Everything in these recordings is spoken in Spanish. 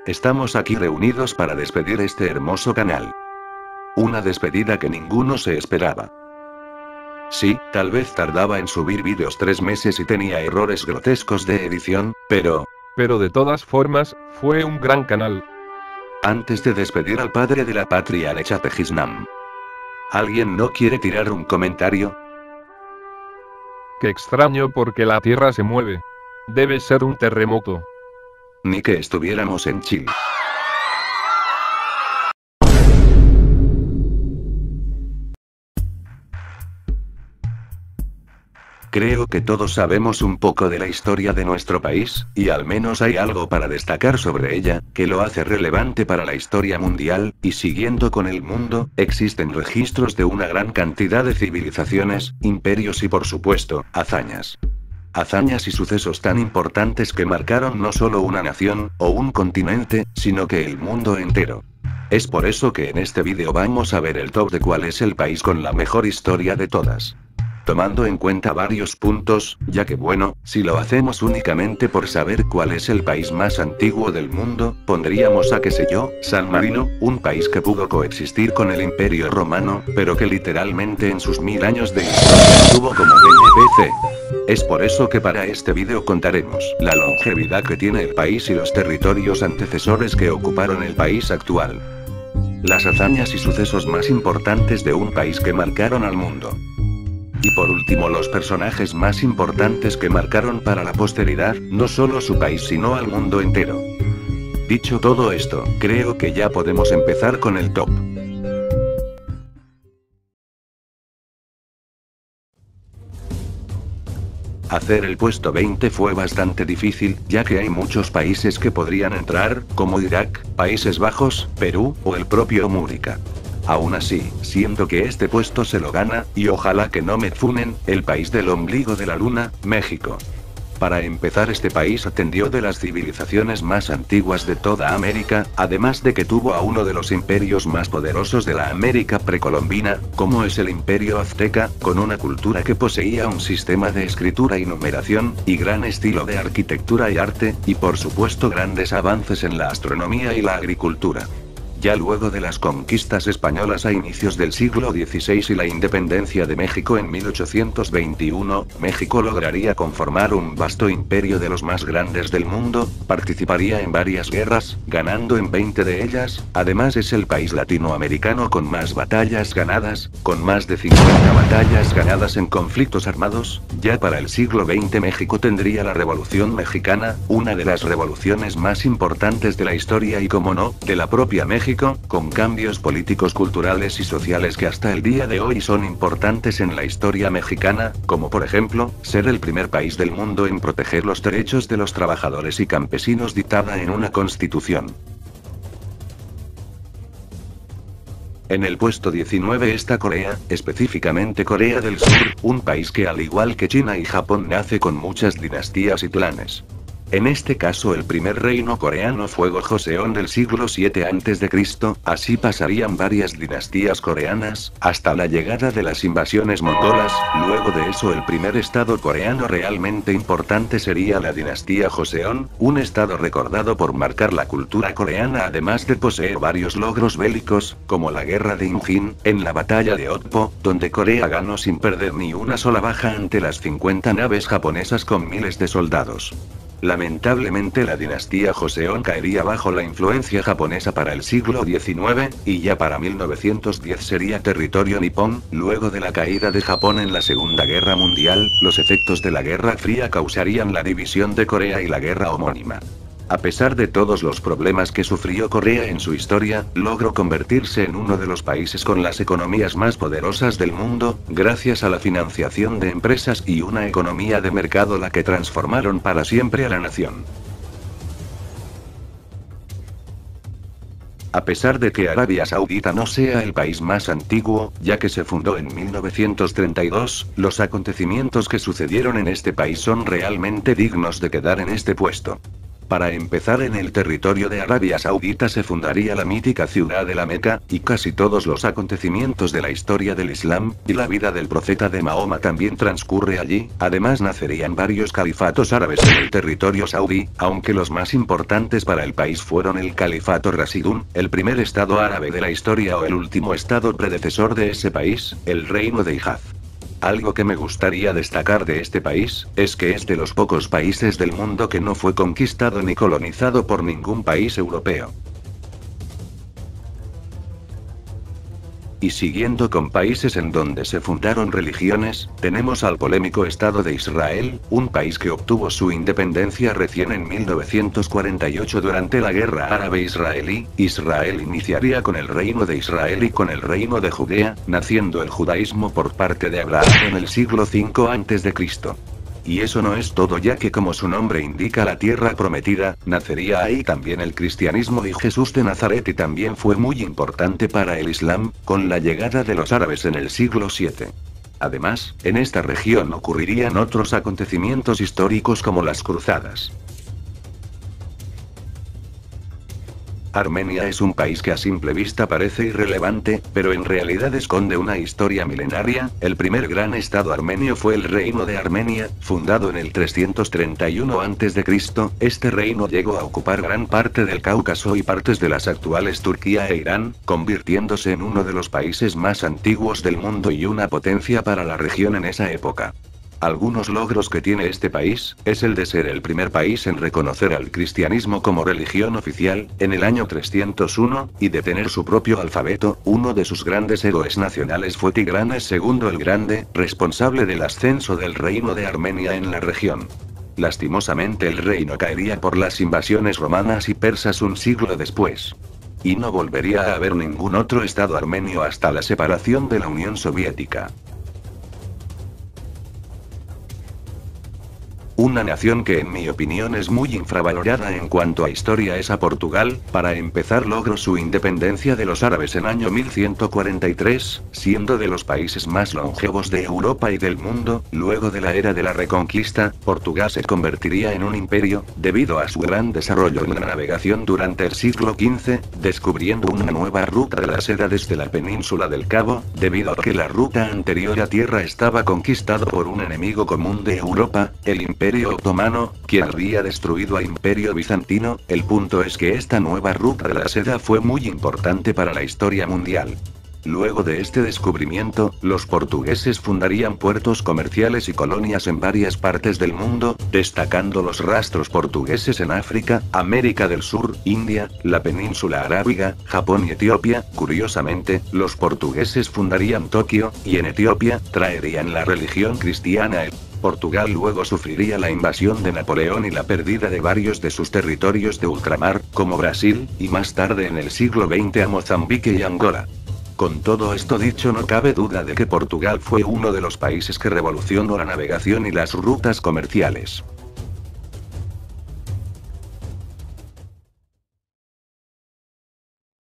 Estamos aquí reunidos para despedir este hermoso canal. Una despedida que ninguno se esperaba. Sí, tal vez tardaba en subir vídeos 3 meses y tenía errores grotescos de edición, pero de todas formas, fue un gran canal. antes de despedir al padre de la patria Nechapejisnam, ¿alguien no quiere tirar un comentario? Qué extraño porque la Tierra se mueve. Debe ser un terremoto. Ni que estuviéramos en Chile. Creo que todos sabemos un poco de la historia de nuestro país, y al menos hay algo para destacar sobre ella, que lo hace relevante para la historia mundial, y siguiendo con el mundo, existen registros de una gran cantidad de civilizaciones, imperios y por supuesto, hazañas. Hazañas y sucesos tan importantes que marcaron no solo una nación, o un continente, sino que el mundo entero. Es por eso que en este vídeo vamos a ver el top de cuál es el país con la mejor historia de todas. Tomando en cuenta varios puntos, ya que bueno, si lo hacemos únicamente por saber cuál es el país más antiguo del mundo, pondríamos a qué sé yo, San Marino, un país que pudo coexistir con el Imperio Romano, pero que literalmente en sus 1000 años de historia tuvo como NPC. Es por eso que para este vídeo contaremos la longevidad que tiene el país y los territorios antecesores que ocuparon el país actual. Las hazañas y sucesos más importantes de un país que marcaron al mundo. Y por último los personajes más importantes que marcaron para la posteridad, no solo su país sino al mundo entero. Dicho todo esto, creo que ya podemos empezar con el top. Hacer el puesto 20 fue bastante difícil, ya que hay muchos países que podrían entrar, como Irak, Países Bajos, Perú, o el propio Múrica. Aún así, siento que este puesto se lo gana, y ojalá que no me funen, el país del ombligo de la luna, México. Para empezar, este país atendió de las civilizaciones más antiguas de toda América, además de que tuvo a uno de los imperios más poderosos de la América precolombina, como es el Imperio Azteca, con una cultura que poseía un sistema de escritura y numeración, y gran estilo de arquitectura y arte, y por supuesto grandes avances en la astronomía y la agricultura. Ya luego de las conquistas españolas a inicios del siglo XVI y la independencia de México en 1821, México lograría conformar un vasto imperio de los más grandes del mundo, participaría en varias guerras, ganando en 20 de ellas, además es el país latinoamericano con más batallas ganadas, con más de 50 batallas ganadas en conflictos armados. Ya para el siglo XX México tendría la Revolución Mexicana, una de las revoluciones más importantes de la historia y como no, de la propia México, con cambios políticos, culturales y sociales que hasta el día de hoy son importantes en la historia mexicana, como por ejemplo, ser el primer país del mundo en proteger los derechos de los trabajadores y campesinos dictada en una constitución. En el puesto 19 está Corea, específicamente Corea del Sur, un país que al igual que China y Japón nace con muchas dinastías y clanes. En este caso el primer reino coreano fue Joseon del siglo VII a.C., así pasarían varias dinastías coreanas, hasta la llegada de las invasiones mongolas. Luego de eso el primer estado coreano realmente importante sería la dinastía Joseon, un estado recordado por marcar la cultura coreana además de poseer varios logros bélicos, como la guerra de Imjin, en la batalla de Otpo, donde Corea ganó sin perder ni una sola baja ante las 50 naves japonesas con miles de soldados. Lamentablemente la dinastía Joseon caería bajo la influencia japonesa para el siglo XIX, y ya para 1910 sería territorio nipón. Luego de la caída de Japón en la Segunda Guerra Mundial, los efectos de la Guerra Fría causarían la división de Corea y la guerra homónima. A pesar de todos los problemas que sufrió Corea en su historia, logró convertirse en uno de los países con las economías más poderosas del mundo, gracias a la financiación de empresas y una economía de mercado la que transformaron para siempre a la nación. A pesar de que Arabia Saudita no sea el país más antiguo, ya que se fundó en 1932, los acontecimientos que sucedieron en este país son realmente dignos de quedar en este puesto. Para empezar, en el territorio de Arabia Saudita se fundaría la mítica ciudad de la Meca, y casi todos los acontecimientos de la historia del Islam, y la vida del profeta de Mahoma también transcurre allí. Además nacerían varios califatos árabes en el territorio saudí, aunque los más importantes para el país fueron el califato Rasidún, el primer estado árabe de la historia, o el último estado predecesor de ese país, el reino de Hijaz. Algo que me gustaría destacar de este país, es que es de los pocos países del mundo que no fue conquistado ni colonizado por ningún país europeo. Y siguiendo con países en donde se fundaron religiones, tenemos al polémico Estado de Israel, un país que obtuvo su independencia recién en 1948 durante la Guerra Árabe-Israelí. Israel iniciaría con el Reino de Israel y con el Reino de Judea, naciendo el judaísmo por parte de Abraham en el siglo V a.C. Y eso no es todo, ya que como su nombre indica, la tierra prometida, nacería ahí también el cristianismo y Jesús de Nazaret, y también fue muy importante para el Islam, con la llegada de los árabes en el siglo VII. Además, en esta región ocurrirían otros acontecimientos históricos como las cruzadas. Armenia es un país que a simple vista parece irrelevante, pero en realidad esconde una historia milenaria. El primer gran estado armenio fue el Reino de Armenia, fundado en el 331 a.C. Este reino llegó a ocupar gran parte del Cáucaso y partes de las actuales Turquía e Irán, convirtiéndose en uno de los países más antiguos del mundo y una potencia para la región en esa época. Algunos logros que tiene este país, es el de ser el primer país en reconocer al cristianismo como religión oficial, en el año 301, y de tener su propio alfabeto. Uno de sus grandes héroes nacionales fue Tigranes II el Grande, responsable del ascenso del reino de Armenia en la región. Lastimosamente el reino caería por las invasiones romanas y persas un siglo después. Y no volvería a haber ningún otro estado armenio hasta la separación de la Unión Soviética. Una nación que en mi opinión es muy infravalorada en cuanto a historia es a Portugal. Para empezar, logró su independencia de los árabes en año 1143, siendo de los países más longevos de Europa y del mundo. Luego de la era de la Reconquista, Portugal se convertiría en un imperio, debido a su gran desarrollo en la navegación durante el siglo XV, descubriendo una nueva ruta de la seda desde la península del Cabo, debido a que la ruta anterior a tierra estaba conquistada por un enemigo común de Europa, el Imperio Otomano, quien había destruido al Imperio Bizantino. El punto es que esta nueva ruta de la seda fue muy importante para la historia mundial. Luego de este descubrimiento, los portugueses fundarían puertos comerciales y colonias en varias partes del mundo, destacando los rastros portugueses en África, América del Sur, India, la península arábiga, Japón y Etiopía. Curiosamente, los portugueses fundarían Tokio, y en Etiopía, traerían la religión cristiana. Portugal luego sufriría la invasión de Napoleón y la pérdida de varios de sus territorios de ultramar, como Brasil, y más tarde en el siglo XX a Mozambique y Angola. Con todo esto dicho, no cabe duda de que Portugal fue uno de los países que revolucionó la navegación y las rutas comerciales.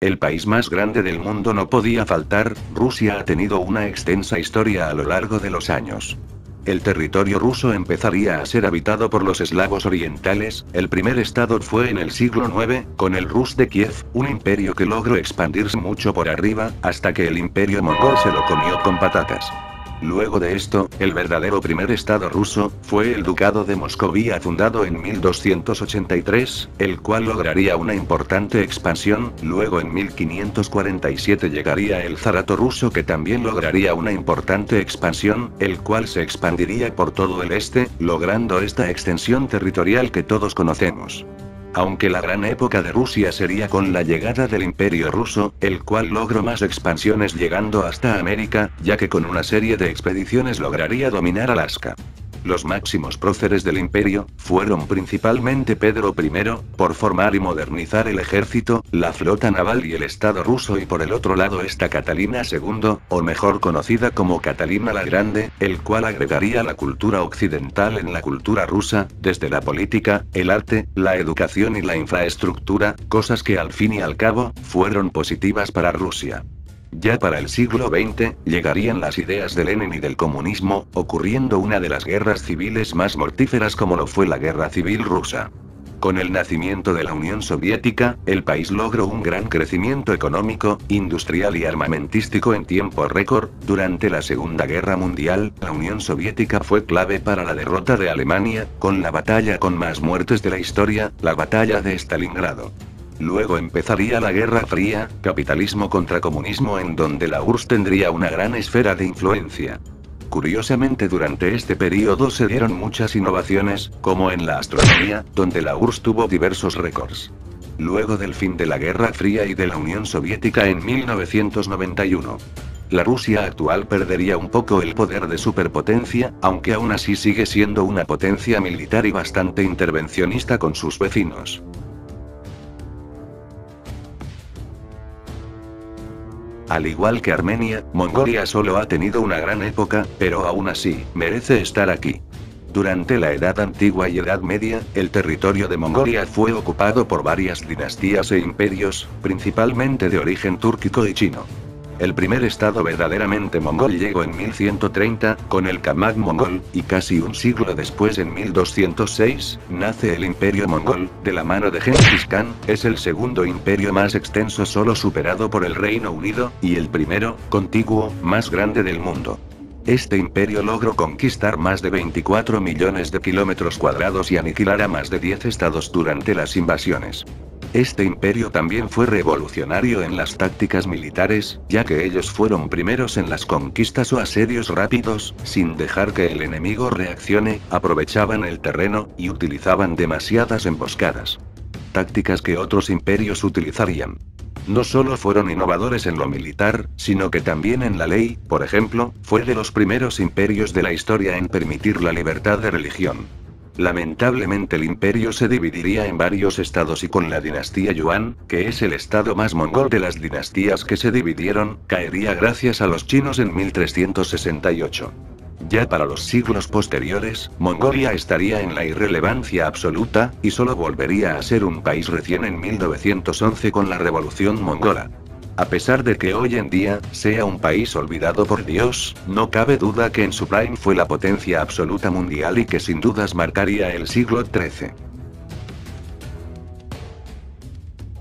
El país más grande del mundo no podía faltar. Rusia ha tenido una extensa historia a lo largo de los años. El territorio ruso empezaría a ser habitado por los eslavos orientales. El primer estado fue en el siglo IX, con el Rus de Kiev, un imperio que logró expandirse mucho por arriba, hasta que el imperio mongol se lo comió con patatas. Luego de esto, el verdadero primer estado ruso, fue el Ducado de Moscovia, fundado en 1283, el cual lograría una importante expansión. Luego en 1547 llegaría el Zarato ruso, que también lograría una importante expansión, el cual se expandiría por todo el este, logrando esta extensión territorial que todos conocemos. Aunque la gran época de Rusia sería con la llegada del Imperio ruso, el cual logró más expansiones llegando hasta América, ya que con una serie de expediciones lograría dominar Alaska. Los máximos próceres del imperio, fueron principalmente Pedro I, por formar y modernizar el ejército, la flota naval y el estado ruso, y por el otro lado está Catalina II, o mejor conocida como Catalina la Grande, el cual agregaría la cultura occidental en la cultura rusa, desde la política, el arte, la educación y la infraestructura, cosas que al fin y al cabo, fueron positivas para Rusia. Ya para el siglo XX, llegarían las ideas de Lenin y del comunismo, ocurriendo una de las guerras civiles más mortíferas como lo fue la Guerra Civil Rusa. Con el nacimiento de la Unión Soviética, el país logró un gran crecimiento económico, industrial y armamentístico en tiempo récord. Durante la Segunda Guerra Mundial, la Unión Soviética fue clave para la derrota de Alemania, con la batalla con más muertes de la historia, la Batalla de Stalingrado. Luego empezaría la Guerra Fría, capitalismo contra comunismo, en donde la URSS tendría una gran esfera de influencia. Curiosamente, durante este periodo se dieron muchas innovaciones, como en la astronomía, donde la URSS tuvo diversos récords. Luego del fin de la Guerra Fría y de la Unión Soviética en 1991, la Rusia actual perdería un poco el poder de superpotencia, aunque aún así sigue siendo una potencia militar y bastante intervencionista con sus vecinos. Al igual que Armenia, Mongolia solo ha tenido una gran época, pero aún así, merece estar aquí. Durante la Edad Antigua y Edad Media, el territorio de Mongolia fue ocupado por varias dinastías e imperios, principalmente de origen túrquico y chino. El primer estado verdaderamente mongol llegó en 1130, con el Kamag mongol, y casi un siglo después, en 1206, nace el Imperio Mongol, de la mano de Genghis Khan. Es el segundo imperio más extenso, solo superado por el Reino Unido, y el primero, contiguo, más grande del mundo. Este imperio logró conquistar más de 24 millones de kilómetros cuadrados y aniquilar a más de 10 estados durante las invasiones. Este imperio también fue revolucionario en las tácticas militares, ya que ellos fueron primeros en las conquistas o asedios rápidos, sin dejar que el enemigo reaccione, aprovechaban el terreno, y utilizaban demasiadas emboscadas. Tácticas que otros imperios utilizarían. No solo fueron innovadores en lo militar, sino que también en la ley. Por ejemplo, fue de los primeros imperios de la historia en permitir la libertad de religión. Lamentablemente el imperio se dividiría en varios estados y con la dinastía Yuan, que es el estado más mongol de las dinastías que se dividieron, caería gracias a los chinos en 1368. Ya para los siglos posteriores, Mongolia estaría en la irrelevancia absoluta, y solo volvería a ser un país recién en 1911 con la Revolución Mongola. A pesar de que hoy en día sea un país olvidado por Dios, no cabe duda que en su prime fue la potencia absoluta mundial y que sin dudas marcaría el siglo XIII.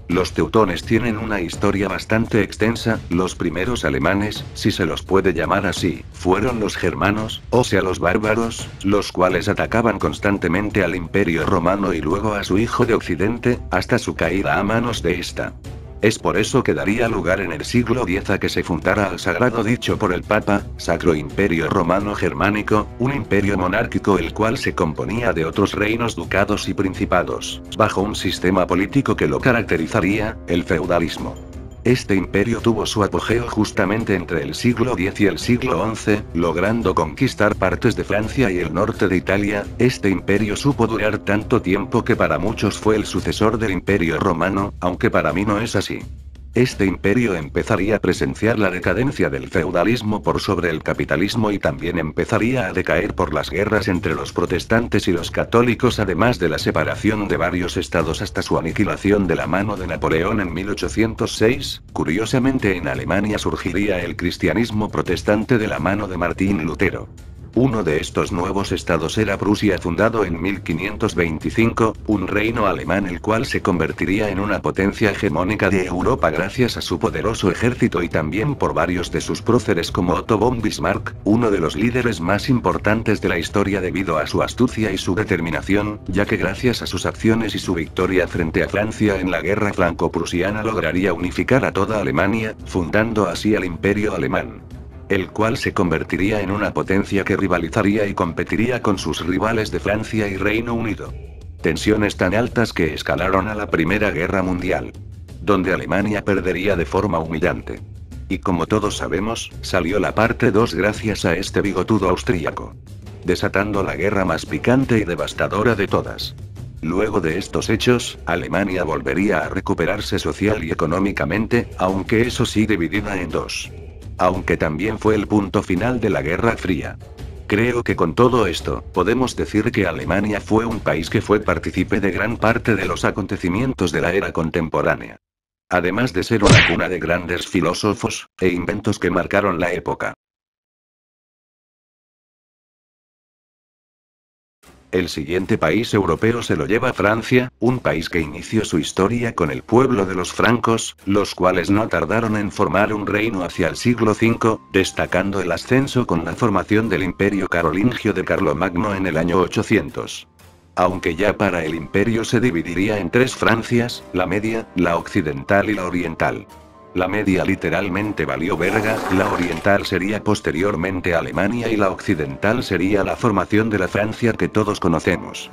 Los teutones tienen una historia bastante extensa. Los primeros alemanes, si se los puede llamar así, fueron los germanos, o sea los bárbaros, los cuales atacaban constantemente al Imperio Romano y luego a su hijo de Occidente, hasta su caída a manos de esta. Es por eso que daría lugar en el siglo X a que se fundara al sagrado dicho por el Papa, Sacro Imperio Romano Germánico, un imperio monárquico el cual se componía de otros reinos, ducados y principados, bajo un sistema político que lo caracterizaría, el feudalismo. Este imperio tuvo su apogeo justamente entre el siglo X y el siglo XI, logrando conquistar partes de Francia y el norte de Italia. Este imperio supo durar tanto tiempo que para muchos fue el sucesor del Imperio Romano, aunque para mí no es así. Este imperio empezaría a presenciar la decadencia del feudalismo por sobre el capitalismo y también empezaría a decaer por las guerras entre los protestantes y los católicos, además de la separación de varios estados hasta su aniquilación de la mano de Napoleón en 1806. Curiosamente, en Alemania surgiría el cristianismo protestante de la mano de Martín Lutero. Uno de estos nuevos estados era Prusia, fundado en 1525, un reino alemán el cual se convertiría en una potencia hegemónica de Europa gracias a su poderoso ejército y también por varios de sus próceres como Otto von Bismarck, uno de los líderes más importantes de la historia debido a su astucia y su determinación, ya que gracias a sus acciones y su victoria frente a Francia en la guerra franco-prusiana lograría unificar a toda Alemania, fundando así al Imperio Alemán, el cual se convertiría en una potencia que rivalizaría y competiría con sus rivales de Francia y Reino Unido. Tensiones tan altas que escalaron a la Primera Guerra Mundial, donde Alemania perdería de forma humillante. Y como todos sabemos, salió la parte 2 gracias a este bigotudo austríaco, desatando la guerra más picante y devastadora de todas. Luego de estos hechos, Alemania volvería a recuperarse social y económicamente, aunque eso sí dividida en dos. Aunque también fue el punto final de la Guerra Fría. Creo que con todo esto, podemos decir que Alemania fue un país que fue partícipe de gran parte de los acontecimientos de la era contemporánea. Además de ser una cuna de grandes filósofos e inventos que marcaron la época. El siguiente país europeo se lo lleva Francia, un país que inició su historia con el pueblo de los francos, los cuales no tardaron en formar un reino hacia el siglo V, destacando el ascenso con la formación del Imperio Carolingio de Carlomagno en el año 800. Aunque ya para el imperio se dividiría en tres Francias, la media, la occidental y la oriental. La media literalmente valió verga, la oriental sería posteriormente Alemania y la occidental sería la formación de la Francia que todos conocemos.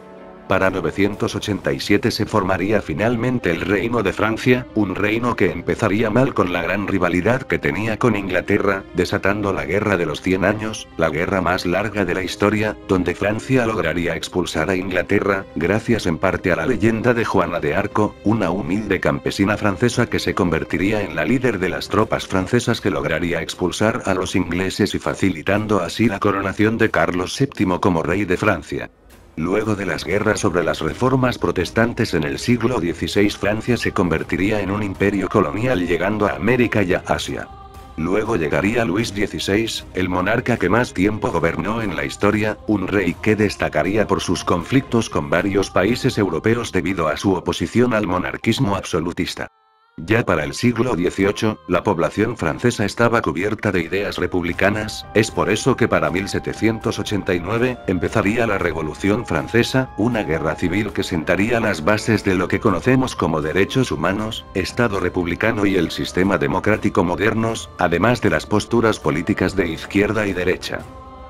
Para 987 se formaría finalmente el Reino de Francia, un reino que empezaría mal con la gran rivalidad que tenía con Inglaterra, desatando la Guerra de los 100 años, la guerra más larga de la historia, donde Francia lograría expulsar a Inglaterra, gracias en parte a la leyenda de Juana de Arco, una humilde campesina francesa que se convertiría en la líder de las tropas francesas que lograría expulsar a los ingleses y facilitando así la coronación de Carlos VII como rey de Francia. Luego de las guerras sobre las reformas protestantes en el siglo XVI, Francia se convertiría en un imperio colonial llegando a América y a Asia. Luego llegaría Luis XVI, el monarca que más tiempo gobernó en la historia, un rey que destacaría por sus conflictos con varios países europeos debido a su oposición al monarquismo absolutista. Ya para el siglo XVIII, la población francesa estaba cubierta de ideas republicanas, es por eso que para 1789, empezaría la Revolución Francesa, una guerra civil que sentaría las bases de lo que conocemos como derechos humanos, Estado republicano y el sistema democrático modernos, además de las posturas políticas de izquierda y derecha.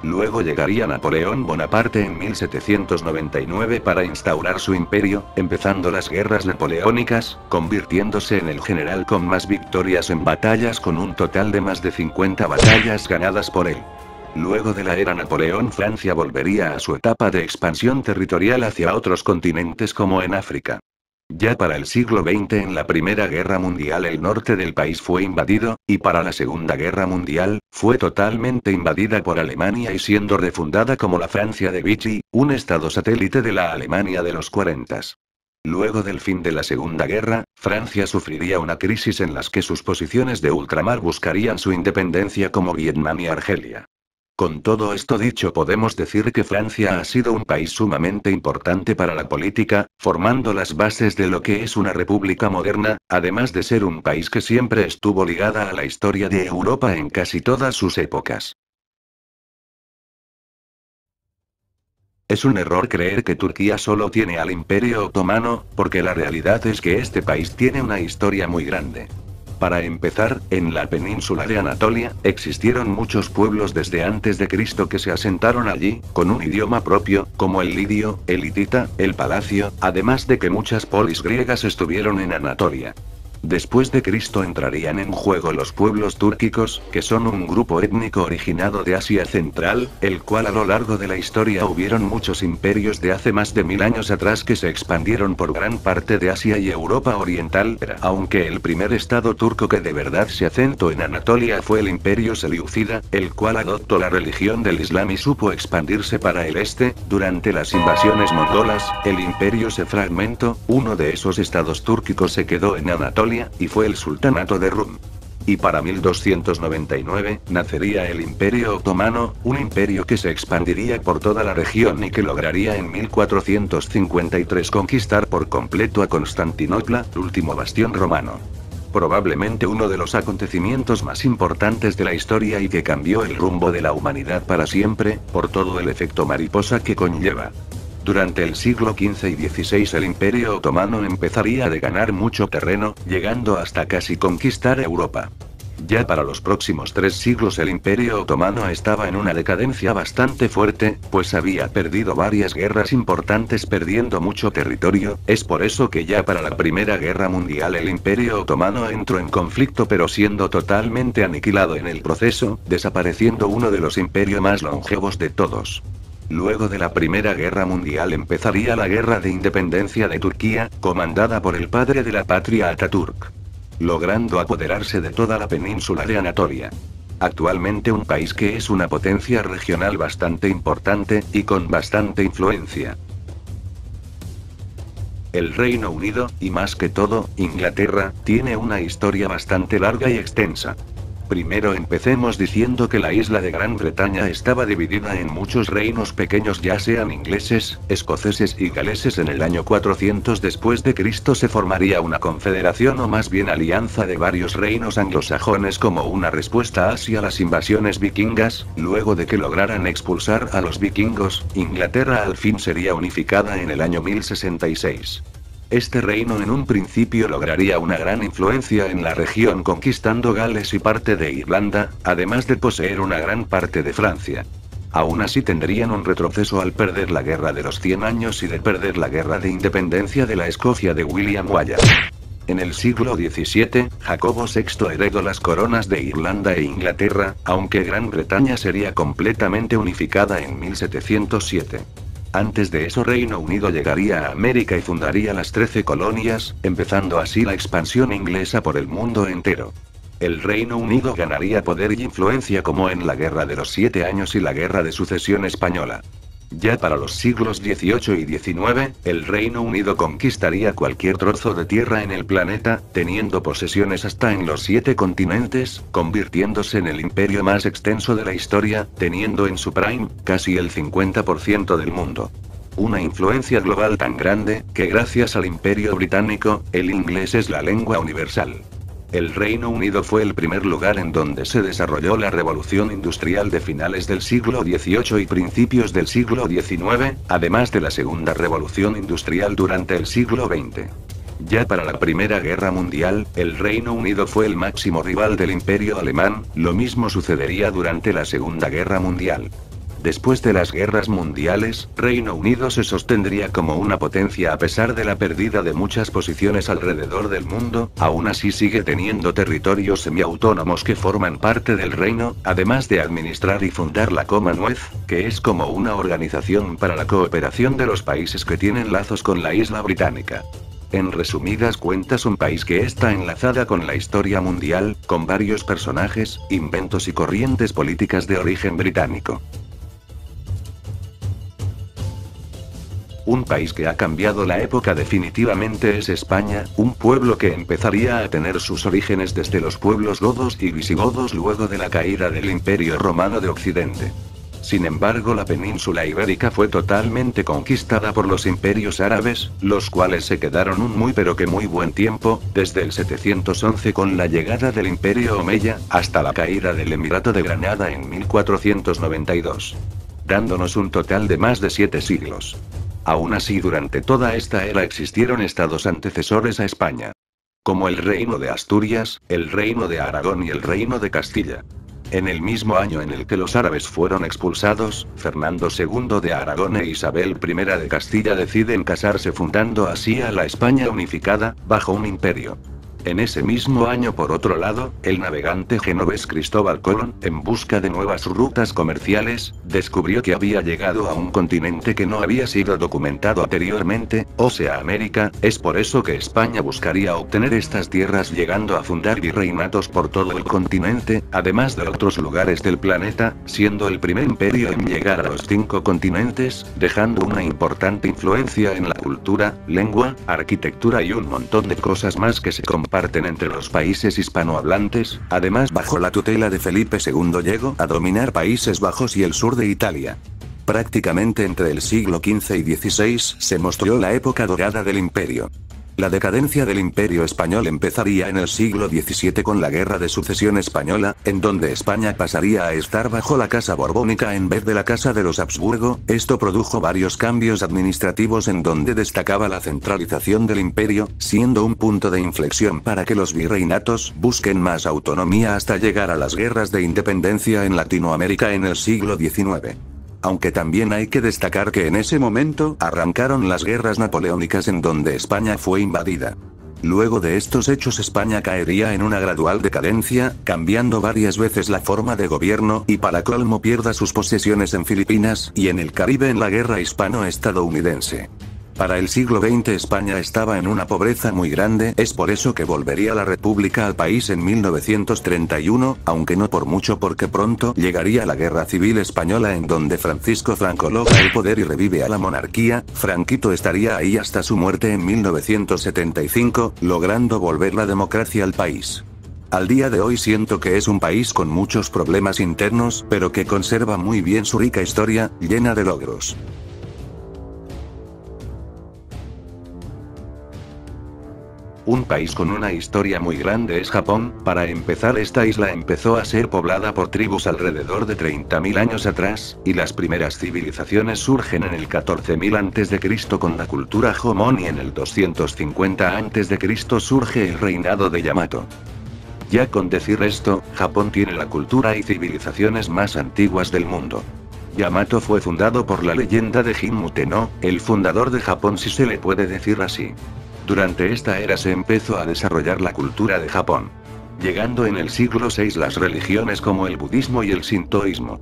Luego llegaría Napoleón Bonaparte en 1799 para instaurar su imperio, empezando las guerras napoleónicas, convirtiéndose en el general con más victorias en batallas con un total de más de 50 batallas ganadas por él. Luego de la era Napoleón, Francia volvería a su etapa de expansión territorial hacia otros continentes como en África. Ya para el siglo XX en la Primera Guerra Mundial el norte del país fue invadido, y para la Segunda Guerra Mundial, fue totalmente invadida por Alemania y siendo refundada como la Francia de Vichy, un estado satélite de la Alemania de los 40. Luego del fin de la Segunda Guerra, Francia sufriría una crisis en las que sus posiciones de ultramar buscarían su independencia como Vietnam y Argelia. Con todo esto dicho podemos decir que Francia ha sido un país sumamente importante para la política, formando las bases de lo que es una república moderna, además de ser un país que siempre estuvo ligada a la historia de Europa en casi todas sus épocas. Es un error creer que Turquía solo tiene al Imperio Otomano, porque la realidad es que este país tiene una historia muy grande. Para empezar, en la península de Anatolia, existieron muchos pueblos desde antes de Cristo que se asentaron allí, con un idioma propio, como el lidio, el hitita, el palacio, además de que muchas polis griegas estuvieron en Anatolia. Después de Cristo entrarían en juego los pueblos túrquicos, que son un grupo étnico originado de Asia Central, el cual a lo largo de la historia hubieron muchos imperios de hace más de 1000 años atrás que se expandieron por gran parte de Asia y Europa Oriental, aunque el primer estado turco que de verdad se asentó en Anatolia fue el Imperio Selyúcida, el cual adoptó la religión del Islam y supo expandirse para el este. Durante las invasiones mongolas, el imperio se fragmentó, uno de esos estados túrquicos se quedó en Anatolia, y fue el sultanato de Rum. Y para 1299, nacería el Imperio Otomano, un imperio que se expandiría por toda la región y que lograría en 1453 conquistar por completo a Constantinopla, último bastión romano. Probablemente uno de los acontecimientos más importantes de la historia y que cambió el rumbo de la humanidad para siempre, por todo el efecto mariposa que conlleva. Durante el siglo XV y XVI el Imperio Otomano empezaría a ganar mucho terreno, llegando hasta casi conquistar Europa. Ya para los próximos 3 siglos el Imperio Otomano estaba en una decadencia bastante fuerte, pues había perdido varias guerras importantes perdiendo mucho territorio, es por eso que ya para la Primera Guerra Mundial el Imperio Otomano entró en conflicto pero siendo totalmente aniquilado en el proceso, desapareciendo uno de los imperios más longevos de todos. Luego de la Primera Guerra Mundial empezaría la Guerra de Independencia de Turquía, comandada por el padre de la patria Atatürk, logrando apoderarse de toda la península de Anatolia. Actualmente un país que es una potencia regional bastante importante, y con bastante influencia. El Reino Unido, y más que todo, Inglaterra, tiene una historia bastante larga y extensa. Primero empecemos diciendo que la isla de Gran Bretaña estaba dividida en muchos reinos pequeños, ya sean ingleses, escoceses y galeses. En el año 400 después de Cristo se formaría una confederación o más bien alianza de varios reinos anglosajones como una respuesta hacia las invasiones vikingas. Luego de que lograran expulsar a los vikingos, Inglaterra al fin sería unificada en el año 1066. Este reino en un principio lograría una gran influencia en la región conquistando Gales y parte de Irlanda, además de poseer una gran parte de Francia. Aún así tendrían un retroceso al perder la Guerra de los 100 años y de perder la Guerra de Independencia de la Escocia de William Wallace. En el siglo XVII, Jacobo VI heredó las coronas de Irlanda e Inglaterra, aunque Gran Bretaña sería completamente unificada en 1707. Antes de eso Reino Unido llegaría a América y fundaría las 13 colonias, empezando así la expansión inglesa por el mundo entero. El Reino Unido ganaría poder y influencia como en la Guerra de los 7 años y la Guerra de Sucesión Española. Ya para los siglos XVIII y XIX, el Reino Unido conquistaría cualquier trozo de tierra en el planeta, teniendo posesiones hasta en los 7 continentes, convirtiéndose en el imperio más extenso de la historia, teniendo en su prime, casi el 50% del mundo. Una influencia global tan grande, que gracias al Imperio Británico, el inglés es la lengua universal. El Reino Unido fue el primer lugar en donde se desarrolló la revolución industrial de finales del siglo XVIII y principios del siglo XIX, además de la segunda revolución industrial durante el siglo XX. Ya para la Primera Guerra Mundial, el Reino Unido fue el máximo rival del Imperio Alemán. Lo mismo sucedería durante la Segunda Guerra Mundial. Después de las guerras mundiales, Reino Unido se sostendría como una potencia a pesar de la pérdida de muchas posiciones alrededor del mundo. Aún así sigue teniendo territorios semiautónomos que forman parte del reino, además de administrar y fundar la Commonwealth, que es como una organización para la cooperación de los países que tienen lazos con la isla británica. En resumidas cuentas, un país que está enlazada con la historia mundial, con varios personajes, inventos y corrientes políticas de origen británico. Un país que ha cambiado la época definitivamente es España, un pueblo que empezaría a tener sus orígenes desde los pueblos godos y visigodos luego de la caída del Imperio Romano de Occidente. Sin embargo, la península ibérica fue totalmente conquistada por los imperios árabes, los cuales se quedaron un muy pero que muy buen tiempo, desde el 711 con la llegada del Imperio Omeya, hasta la caída del Emirato de Granada en 1492. Dándonos un total de más de 7 siglos. Aún así, durante toda esta era existieron estados antecesores a España, como el Reino de Asturias, el Reino de Aragón y el Reino de Castilla. En el mismo año en el que los árabes fueron expulsados, Fernando II de Aragón e Isabel I de Castilla deciden casarse, fundando así a la España unificada, bajo un imperio. En ese mismo año, por otro lado, el navegante genovés Cristóbal Colón, en busca de nuevas rutas comerciales, descubrió que había llegado a un continente que no había sido documentado anteriormente, o sea América. Es por eso que España buscaría obtener estas tierras, llegando a fundar virreinatos por todo el continente, además de otros lugares del planeta, siendo el primer imperio en llegar a los 5 continentes, dejando una importante influencia en la cultura, lengua, arquitectura y un montón de cosas más que se comparten entre los países hispanohablantes. Además, bajo la tutela de Felipe II llegó a dominar Países Bajos y el sur de Italia. Prácticamente entre el siglo XV y XVI se mostró la época dorada del imperio. La decadencia del Imperio Español empezaría en el siglo XVII con la Guerra de Sucesión Española, en donde España pasaría a estar bajo la Casa Borbónica en vez de la Casa de los Habsburgo. Esto produjo varios cambios administrativos en donde destacaba la centralización del imperio, siendo un punto de inflexión para que los virreinatos busquen más autonomía hasta llegar a las guerras de independencia en Latinoamérica en el siglo XIX. Aunque también hay que destacar que en ese momento arrancaron las guerras napoleónicas en donde España fue invadida. Luego de estos hechos, España caería en una gradual decadencia, cambiando varias veces la forma de gobierno y para colmo pierda sus posesiones en Filipinas y en el Caribe en la guerra hispano-estadounidense. Para el siglo XX España estaba en una pobreza muy grande, es por eso que volvería la República al país en 1931, aunque no por mucho porque pronto llegaría la Guerra Civil Española en donde Francisco Franco logra el poder y revive a la monarquía. Franquito estaría ahí hasta su muerte en 1975, logrando volver la democracia al país. Al día de hoy siento que es un país con muchos problemas internos, pero que conserva muy bien su rica historia, llena de logros. Un país con una historia muy grande es Japón. Para empezar, esta isla empezó a ser poblada por tribus alrededor de 30.000 años atrás, y las primeras civilizaciones surgen en el 14.000 a.C. con la cultura Jomon, y en el 250 a.C. surge el reinado de Yamato. Ya con decir esto, Japón tiene la cultura y civilizaciones más antiguas del mundo. Yamato fue fundado por la leyenda de Jin-Muteno, el fundador de Japón, si se le puede decir así. Durante esta era se empezó a desarrollar la cultura de Japón, llegando en el siglo VI las religiones como el budismo y el sintoísmo.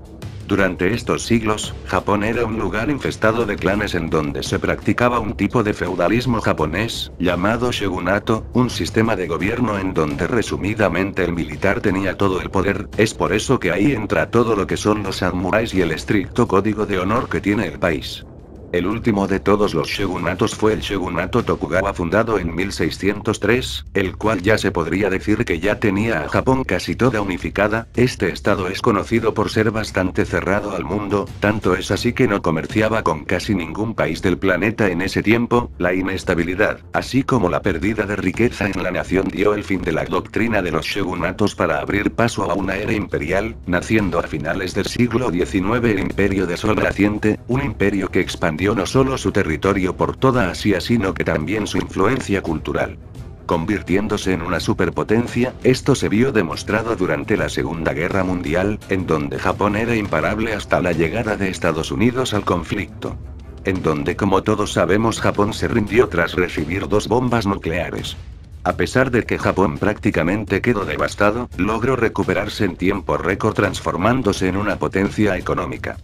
Durante estos siglos, Japón era un lugar infestado de clanes en donde se practicaba un tipo de feudalismo japonés, llamado shogunato, un sistema de gobierno en donde resumidamente el militar tenía todo el poder. Es por eso que ahí entra todo lo que son los samuráis y el estricto código de honor que tiene el país. El último de todos los shogunatos fue el shogunato Tokugawa, fundado en 1603, el cual ya se podría decir que ya tenía a Japón casi toda unificada. Este estado es conocido por ser bastante cerrado al mundo, tanto es así que no comerciaba con casi ningún país del planeta en ese tiempo. La inestabilidad, así como la pérdida de riqueza en la nación, dio el fin de la doctrina de los shogunatos para abrir paso a una era imperial, naciendo a finales del siglo XIX el Imperio de Sol Naciente, un imperio que expandió no solo su territorio por toda Asia sino que también su influencia cultural. Convirtiéndose en una superpotencia, esto se vio demostrado durante la Segunda Guerra Mundial, en donde Japón era imparable hasta la llegada de Estados Unidos al conflicto. En donde, como todos sabemos, Japón se rindió tras recibir 2 bombas nucleares. A pesar de que Japón prácticamente quedó devastado, logró recuperarse en tiempo récord transformándose en una potencia económica.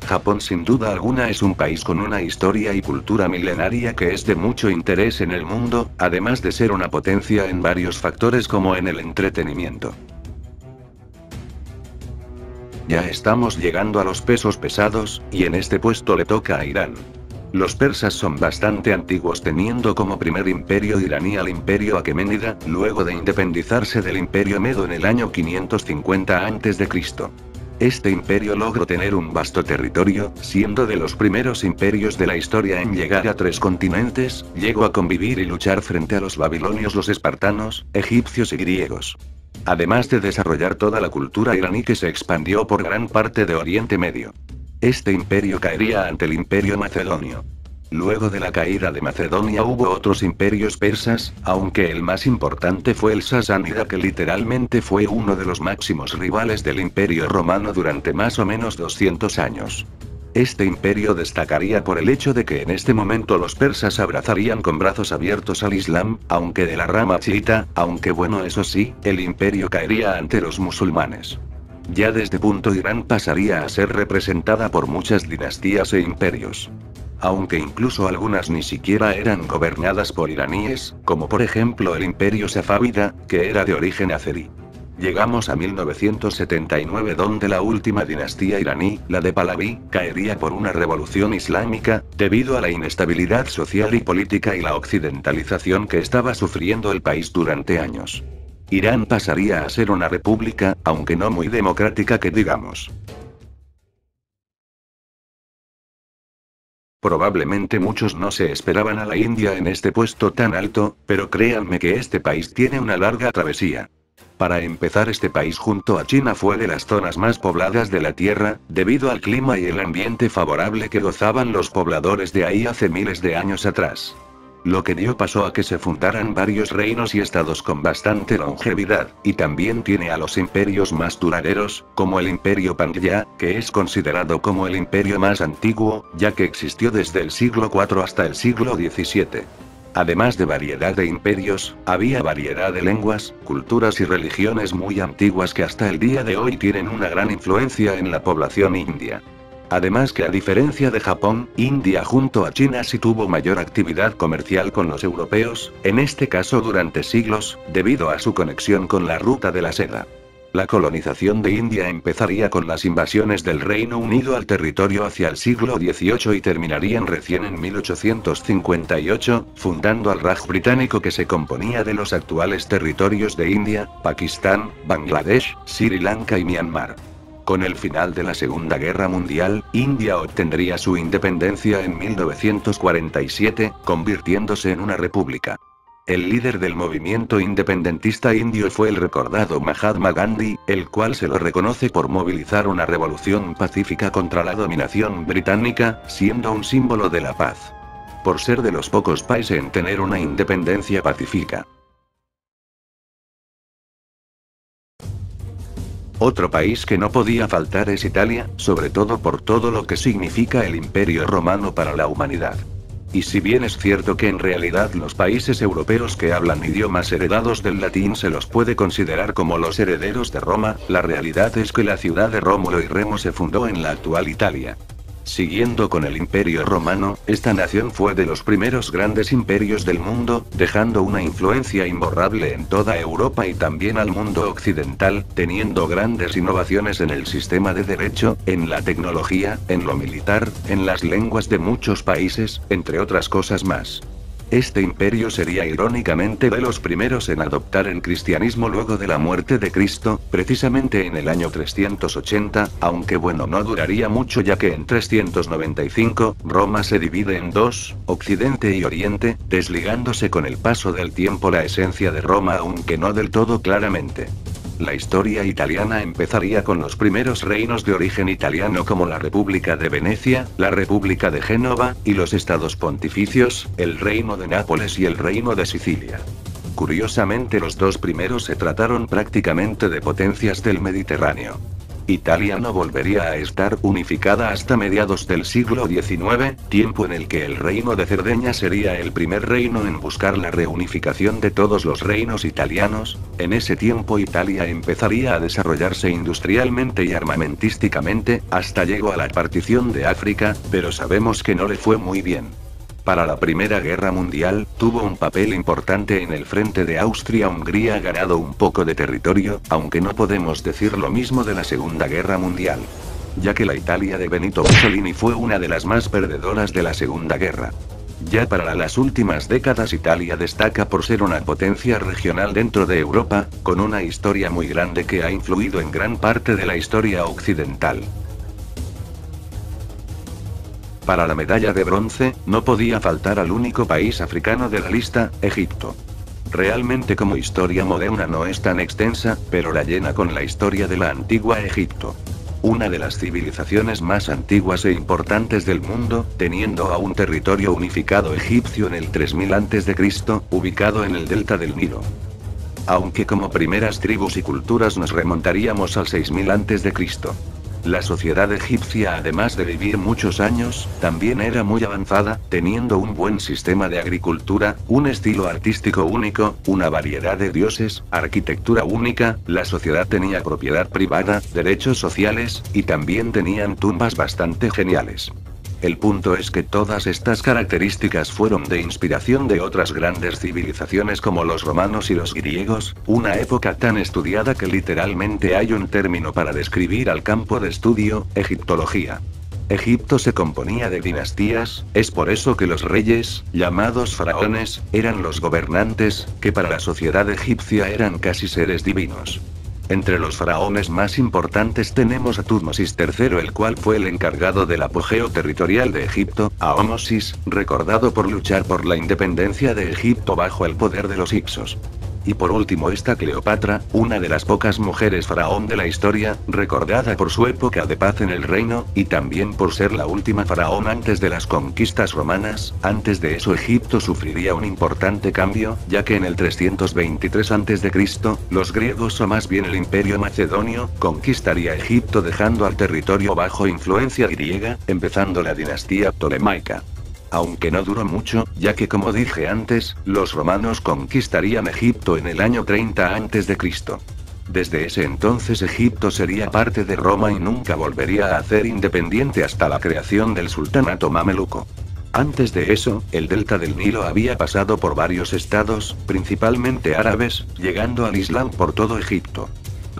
Japón sin duda alguna es un país con una historia y cultura milenaria que es de mucho interés en el mundo, además de ser una potencia en varios factores como en el entretenimiento. Ya estamos llegando a los pesos pesados, y en este puesto le toca a Irán. Los persas son bastante antiguos, teniendo como primer imperio iraní al imperio aqueménida, luego de independizarse del imperio medo en el año 550 a.C. Este imperio logró tener un vasto territorio, siendo de los primeros imperios de la historia en llegar a 3 continentes, llegó a convivir y luchar frente a los babilonios, los espartanos, egipcios y griegos. Además de desarrollar toda la cultura iraní que se expandió por gran parte de Oriente Medio. Este imperio caería ante el imperio macedonio. Luego de la caída de Macedonia hubo otros imperios persas, aunque el más importante fue el sasánida, que literalmente fue uno de los máximos rivales del imperio romano durante más o menos 200 años. Este imperio destacaría por el hecho de que en este momento los persas abrazarían con brazos abiertos al Islam, aunque de la rama chiita, aunque bueno, eso sí, el imperio caería ante los musulmanes. Ya desde punto Irán pasaría a ser representada por muchas dinastías e imperios. Aunque incluso algunas ni siquiera eran gobernadas por iraníes, como por ejemplo el imperio safávida, que era de origen azerí. Llegamos a 1979, donde la última dinastía iraní, la de Pahlaví, caería por una revolución islámica, debido a la inestabilidad social y política y la occidentalización que estaba sufriendo el país durante años. Irán pasaría a ser una república, aunque no muy democrática que digamos. Probablemente muchos no se esperaban a la India en este puesto tan alto, pero créanme que este país tiene una larga travesía. Para empezar, este país junto a China fue de las zonas más pobladas de la Tierra, debido al clima y el ambiente favorable que gozaban los pobladores de ahí hace miles de años atrás. Lo que dio paso a que se fundaran varios reinos y estados con bastante longevidad, y también tiene a los imperios más duraderos, como el imperio Pandya, que es considerado como el imperio más antiguo, ya que existió desde el siglo IV hasta el siglo XVII. Además de variedad de imperios, había variedad de lenguas, culturas y religiones muy antiguas que hasta el día de hoy tienen una gran influencia en la población india. Además que a diferencia de Japón, India junto a China sí tuvo mayor actividad comercial con los europeos, en este caso durante siglos, debido a su conexión con la ruta de la seda. La colonización de India empezaría con las invasiones del Reino Unido al territorio hacia el siglo XVIII y terminarían recién en 1858, fundando al Raj británico que se componía de los actuales territorios de India, Pakistán, Bangladesh, Sri Lanka y Myanmar. Con el final de la Segunda Guerra Mundial, India obtendría su independencia en 1947, convirtiéndose en una república. El líder del movimiento independentista indio fue el recordado Mahatma Gandhi, el cual se lo reconoce por movilizar una revolución pacífica contra la dominación británica, siendo un símbolo de la paz. Por ser de los pocos países en tener una independencia pacífica. Otro país que no podía faltar es Italia, sobre todo por todo lo que significa el Imperio Romano para la humanidad. Y si bien es cierto que en realidad los países europeos que hablan idiomas heredados del latín se los puede considerar como los herederos de Roma, la realidad es que la ciudad de Rómulo y Remo se fundó en la actual Italia. Siguiendo con el Imperio Romano, esta nación fue de los primeros grandes imperios del mundo, dejando una influencia imborrable en toda Europa y también al mundo occidental, teniendo grandes innovaciones en el sistema de derecho, en la tecnología, en lo militar, en las lenguas de muchos países, entre otras cosas más. Este imperio sería irónicamente de los primeros en adoptar el cristianismo luego de la muerte de Cristo, precisamente en el año 380, aunque bueno, no duraría mucho ya que en 395, Roma se divide en dos, Occidente y Oriente, desligándose con el paso del tiempo la esencia de Roma aunque no del todo claramente. La historia italiana empezaría con los primeros reinos de origen italiano como la República de Venecia, la República de Génova, y los estados pontificios, el Reino de Nápoles y el Reino de Sicilia. Curiosamente los dos primeros se trataron prácticamente de potencias del Mediterráneo. Italia no volvería a estar unificada hasta mediados del siglo XIX, tiempo en el que el reino de Cerdeña sería el primer reino en buscar la reunificación de todos los reinos italianos. En ese tiempo Italia empezaría a desarrollarse industrialmente y armamentísticamente, hasta llegó a la partición de África, pero sabemos que no le fue muy bien. Para la Primera Guerra Mundial, tuvo un papel importante en el frente de Austria-Hungría, ganado un poco de territorio, aunque no podemos decir lo mismo de la Segunda Guerra Mundial. Ya que la Italia de Benito Mussolini fue una de las más perdedoras de la Segunda Guerra. Ya para las últimas décadas Italia destaca por ser una potencia regional dentro de Europa, con una historia muy grande que ha influido en gran parte de la historia occidental. Para la medalla de bronce, no podía faltar al único país africano de la lista, Egipto. Realmente como historia moderna no es tan extensa, pero la llena con la historia de la antigua Egipto. Una de las civilizaciones más antiguas e importantes del mundo, teniendo a un territorio unificado egipcio en el 3000 a.C., ubicado en el delta del Nilo. Aunque como primeras tribus y culturas nos remontaríamos al 6000 a.C. La sociedad egipcia, además de vivir muchos años, también era muy avanzada, teniendo un buen sistema de agricultura, un estilo artístico único, una variedad de dioses, arquitectura única, la sociedad tenía propiedad privada, derechos sociales, y también tenían tumbas bastante geniales. El punto es que todas estas características fueron de inspiración de otras grandes civilizaciones como los romanos y los griegos, una época tan estudiada que literalmente hay un término para describir al campo de estudio, egiptología. Egipto se componía de dinastías, es por eso que los reyes, llamados faraones, eran los gobernantes, que para la sociedad egipcia eran casi seres divinos. Entre los faraones más importantes tenemos a Tutmosis III, el cual fue el encargado del apogeo territorial de Egipto, a Ahmosis, recordado por luchar por la independencia de Egipto bajo el poder de los Hicsos. Y por último está Cleopatra, una de las pocas mujeres faraón de la historia, recordada por su época de paz en el reino, y también por ser la última faraón antes de las conquistas romanas. Antes de eso Egipto sufriría un importante cambio, ya que en el 323 a.C., los griegos o más bien el Imperio Macedonio, conquistaría Egipto dejando al territorio bajo influencia griega, empezando la dinastía ptolemaica. Aunque no duró mucho, ya que como dije antes, los romanos conquistarían Egipto en el año 30 a.C. Desde ese entonces Egipto sería parte de Roma y nunca volvería a ser independiente hasta la creación del sultanato mameluco. Antes de eso, el delta del Nilo había pasado por varios estados, principalmente árabes, llegando al Islam por todo Egipto.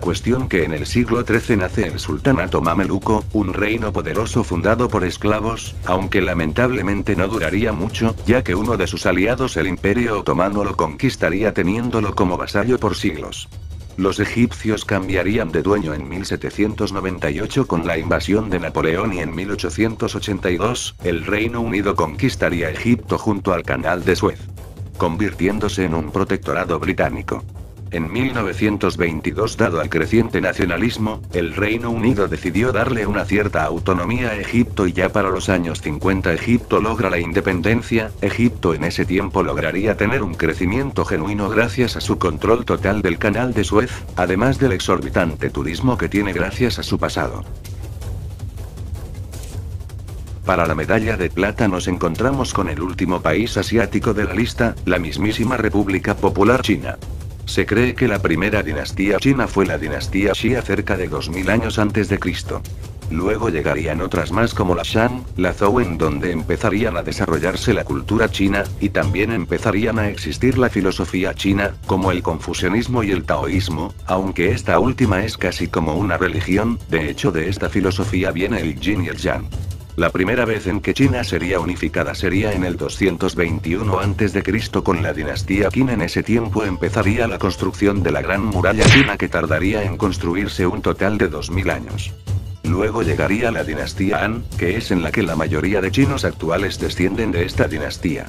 Cuestión que en el siglo XIII nace el sultanato mameluco, un reino poderoso fundado por esclavos, aunque lamentablemente no duraría mucho, ya que uno de sus aliados, el Imperio Otomano, lo conquistaría teniéndolo como vasallo por siglos. Los egipcios cambiarían de dueño en 1798 con la invasión de Napoleón y en 1882, el Reino Unido conquistaría Egipto junto al Canal de Suez, convirtiéndose en un protectorado británico. En 1922, dado al creciente nacionalismo, el Reino Unido decidió darle una cierta autonomía a Egipto y ya para los años 50 Egipto logra la independencia. Egipto en ese tiempo lograría tener un crecimiento genuino gracias a su control total del Canal de Suez, además del exorbitante turismo que tiene gracias a su pasado. Para la medalla de plata nos encontramos con el último país asiático de la lista, la mismísima República Popular China. Se cree que la primera dinastía china fue la dinastía Xia cerca de 2000 años antes de Cristo. Luego llegarían otras más como la Shang, la Zhou, en donde empezarían a desarrollarse la cultura china, y también empezarían a existir la filosofía china, como el confucianismo y el taoísmo, aunque esta última es casi como una religión. De hecho, de esta filosofía viene el yin y el yang. La primera vez en que China sería unificada sería en el 221 a.C. con la dinastía Qin. En ese tiempo empezaría la construcción de la Gran Muralla China, que tardaría en construirse un total de 2000 años. Luego llegaría la dinastía Han, que es en la que la mayoría de chinos actuales descienden de esta dinastía.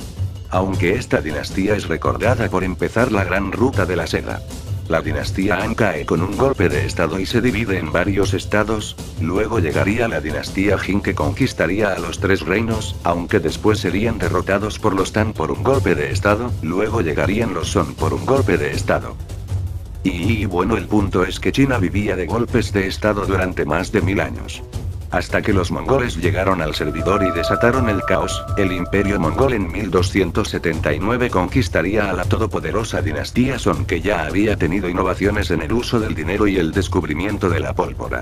Aunque esta dinastía es recordada por empezar la Gran Ruta de la Seda. La dinastía Han cae con un golpe de estado y se divide en varios estados. Luego llegaría la dinastía Jin, que conquistaría a los tres reinos, aunque después serían derrotados por los Tang por un golpe de estado. Luego llegarían los Song por un golpe de estado. Y bueno, el punto es que China vivía de golpes de estado durante más de 1000 años. Hasta que los mongoles llegaron al servidor y desataron el caos. El imperio mongol en 1279 conquistaría a la todopoderosa dinastía Song, que ya había tenido innovaciones en el uso del dinero y el descubrimiento de la pólvora.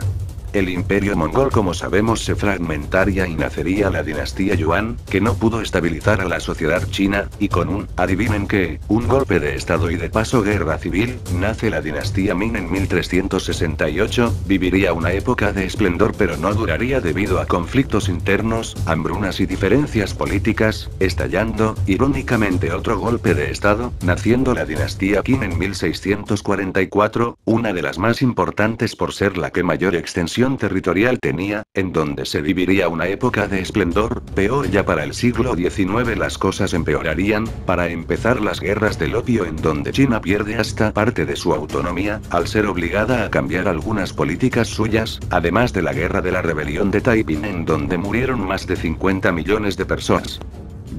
El imperio mongol, como sabemos, se fragmentaría y nacería la dinastía Yuan, que no pudo estabilizar a la sociedad china, y con adivinen qué, un golpe de estado y de paso guerra civil, nace la dinastía Ming en 1368, viviría una época de esplendor pero no duraría debido a conflictos internos, hambrunas y diferencias políticas, estallando, irónicamente, otro golpe de estado, naciendo la dinastía Qin en 1644, una de las más importantes por ser la que mayor extensión territorial tenía, en donde se viviría una época de esplendor. Peor ya para el siglo XIX las cosas empeorarían, para empezar las guerras del opio, en donde China pierde hasta parte de su autonomía, al ser obligada a cambiar algunas políticas suyas, además de la guerra de la rebelión de Taiping, en donde murieron más de 50 millones de personas.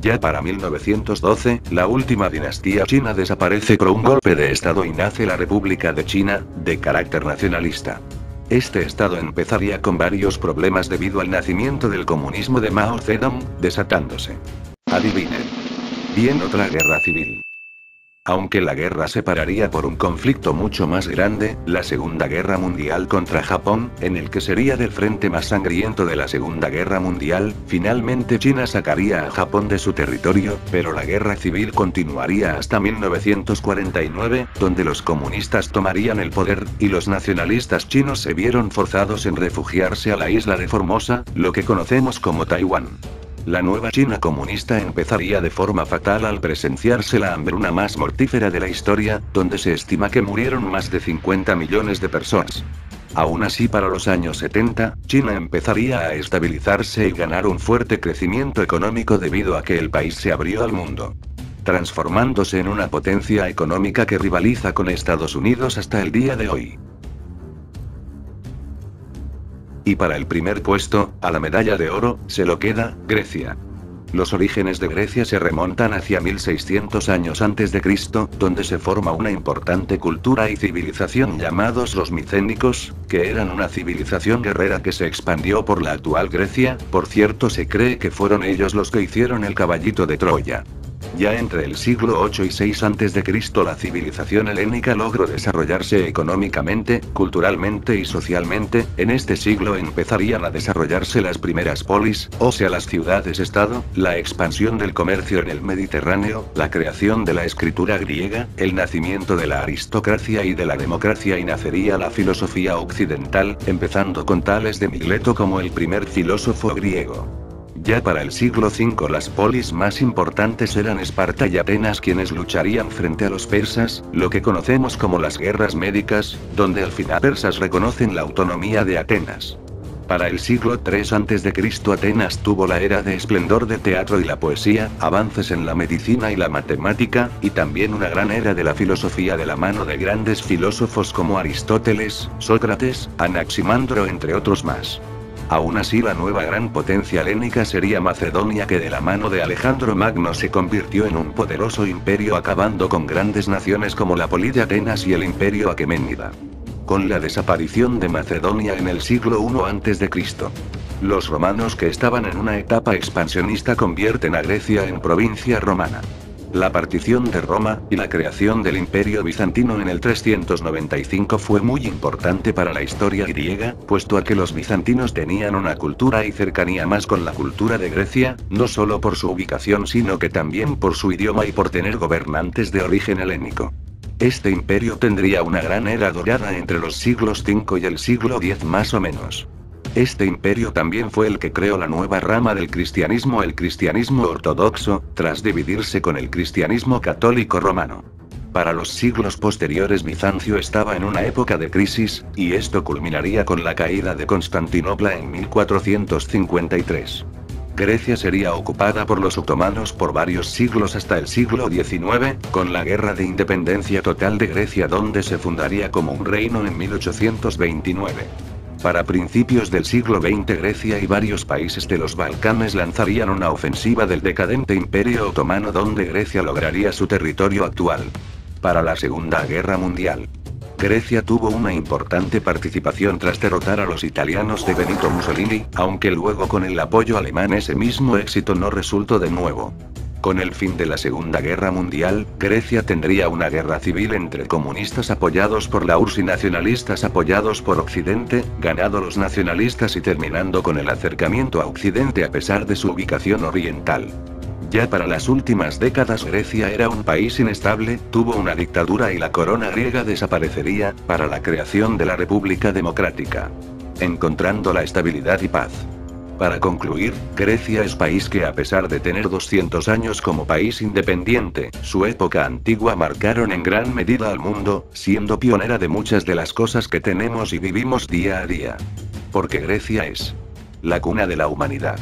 Ya para 1912, la última dinastía china desaparece por un golpe de estado y nace la República de China, de carácter nacionalista. Este estado empezaría con varios problemas debido al nacimiento del comunismo de Mao Zedong, desatándose. Adivinen. Bien, otra guerra civil. Aunque la guerra se pararía por un conflicto mucho más grande, la Segunda Guerra Mundial contra Japón, en el que sería del frente más sangriento de la Segunda Guerra Mundial. Finalmente China sacaría a Japón de su territorio, pero la guerra civil continuaría hasta 1949, donde los comunistas tomarían el poder, y los nacionalistas chinos se vieron forzados en refugiarse a la isla de Formosa, lo que conocemos como Taiwán. La nueva China comunista empezaría de forma fatal al presenciarse la hambruna más mortífera de la historia, donde se estima que murieron más de 50 millones de personas. Aún así, para los años 70, China empezaría a estabilizarse y ganar un fuerte crecimiento económico debido a que el país se abrió al mundo, transformándose en una potencia económica que rivaliza con Estados Unidos hasta el día de hoy. Y para el primer puesto, a la medalla de oro, se lo queda Grecia. Los orígenes de Grecia se remontan hacia 1600 años antes de Cristo, donde se forma una importante cultura y civilización llamados los micénicos, que eran una civilización guerrera que se expandió por la actual Grecia. Por cierto, se cree que fueron ellos los que hicieron el caballito de Troya. Ya entre el siglo 8 y 6 a.C. la civilización helénica logró desarrollarse económicamente, culturalmente y socialmente. En este siglo empezarían a desarrollarse las primeras polis, o sea las ciudades-estado, la expansión del comercio en el Mediterráneo, la creación de la escritura griega, el nacimiento de la aristocracia y de la democracia, y nacería la filosofía occidental, empezando con Tales de Mileto como el primer filósofo griego. Ya para el siglo V las polis más importantes eran Esparta y Atenas, quienes lucharían frente a los persas, lo que conocemos como las guerras médicas, donde al final persas reconocen la autonomía de Atenas. Para el siglo III a.C. Atenas tuvo la era de esplendor del teatro y la poesía, avances en la medicina y la matemática, y también una gran era de la filosofía de la mano de grandes filósofos como Aristóteles, Sócrates, Anaximandro entre otros más. Aún así la nueva gran potencia helénica sería Macedonia, que de la mano de Alejandro Magno se convirtió en un poderoso imperio, acabando con grandes naciones como la Polis de Atenas y el imperio aqueménida. Con la desaparición de Macedonia en el siglo I a.C., los romanos, que estaban en una etapa expansionista, convierten a Grecia en provincia romana. La partición de Roma, y la creación del Imperio Bizantino en el 395 fue muy importante para la historia griega, puesto a que los bizantinos tenían una cultura y cercanía más con la cultura de Grecia, no solo por su ubicación sino que también por su idioma y por tener gobernantes de origen helénico. Este imperio tendría una gran era dorada entre los siglos V y el siglo X más o menos. Este imperio también fue el que creó la nueva rama del cristianismo, el cristianismo ortodoxo, tras dividirse con el cristianismo católico romano. Para los siglos posteriores Bizancio estaba en una época de crisis, y esto culminaría con la caída de Constantinopla en 1453. Grecia sería ocupada por los otomanos por varios siglos hasta el siglo XIX, con la Guerra de Independencia Total de Grecia, donde se fundaría como un reino en 1829. Para principios del siglo XX Grecia y varios países de los Balcanes lanzarían una ofensiva del decadente Imperio Otomano, donde Grecia lograría su territorio actual. Para la Segunda Guerra Mundial, Grecia tuvo una importante participación tras derrotar a los italianos de Benito Mussolini, aunque luego con el apoyo alemán ese mismo éxito no resultó de nuevo. Con el fin de la Segunda Guerra Mundial, Grecia tendría una guerra civil entre comunistas apoyados por la URSS y nacionalistas apoyados por Occidente, ganado los nacionalistas y terminando con el acercamiento a Occidente a pesar de su ubicación oriental. Ya para las últimas décadas Grecia era un país inestable, tuvo una dictadura y la corona griega desaparecería, para la creación de la República Democrática, encontrando la estabilidad y paz. Para concluir, Grecia es país que, a pesar de tener 200 años como país independiente, su época antigua marcaron en gran medida al mundo, siendo pionera de muchas de las cosas que tenemos y vivimos día a día. Porque Grecia es la cuna de la humanidad.